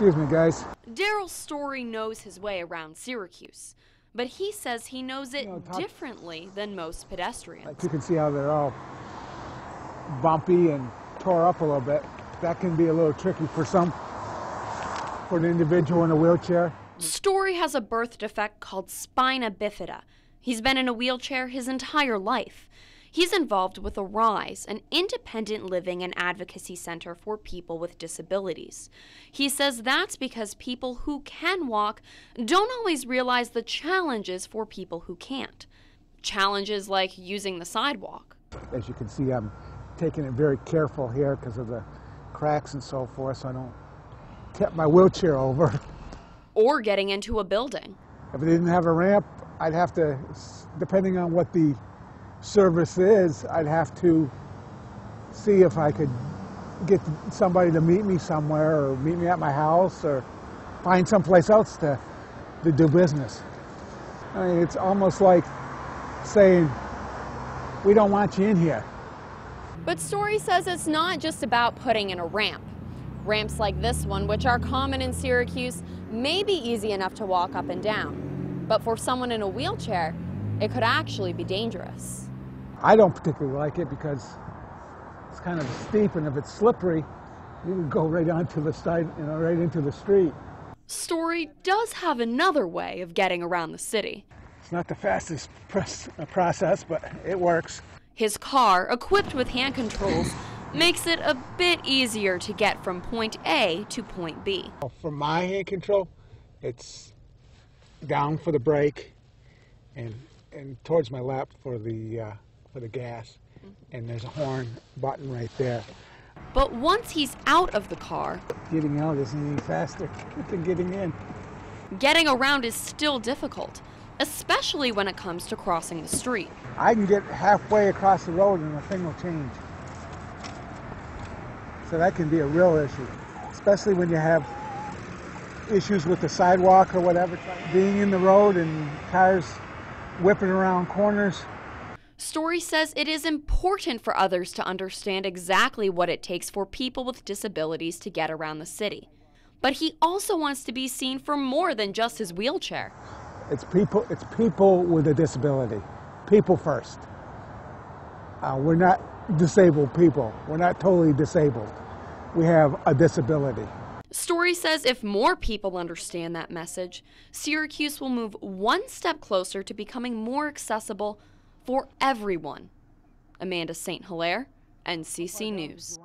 Excuse me, guys. Daryl Story knows his way around Syracuse, but he says he knows it differently than most pedestrians. Like you can see how they're all bumpy and tore up a little bit. That can be a little tricky for an individual in a wheelchair. Story has a birth defect called spina bifida. He's been in a wheelchair his entire life. He's involved with Arise, an independent living and advocacy center for people with disabilities. He says that's because people who can walk don't always realize the challenges for people who can't. Challenges like using the sidewalk. As you can see, I'm taking it very careful here because of the cracks and so forth, so I don't tip my wheelchair over. Or getting into a building. If it didn't have a ramp, I'd have to, depending on what the service is, I'd have to see if I could get somebody to meet me somewhere or meet me at my house or find someplace else to do business. I mean, it's almost like saying, we don't want you in here. But Story says it's not just about putting in a ramp. Ramps like this one, which are common in Syracuse, may be easy enough to walk up and down. But for someone in a wheelchair, it could actually be dangerous. I don't particularly like it because it's kind of steep, and if it's slippery, you can go right onto the side, right into the street. Story does have another way of getting around the city. It's not the fastest process, but it works. His car, equipped with hand controls, makes it a bit easier to get from point A to point B. For my hand control, it's down for the brake and towards my left for the gas, and there's a horn button right there. But once he's out of the car, getting out isn't any faster than getting in. Getting around is still difficult, especially when it comes to crossing the street. I can get halfway across the road and the thing will change. So that can be a real issue, especially when you have issues with the sidewalk or whatever. Being in the road and cars whipping around corners. Story says it is important for others to understand exactly what it takes for people with disabilities to get around the city. But he also wants to be seen for more than just his wheelchair. It's people with a disability. People first. We're not disabled people. We're not totally disabled. We have a disability. Story says if more people understand that message, Syracuse will move one step closer to becoming more accessible for everyone. Amanda St. Hilaire, NCC News.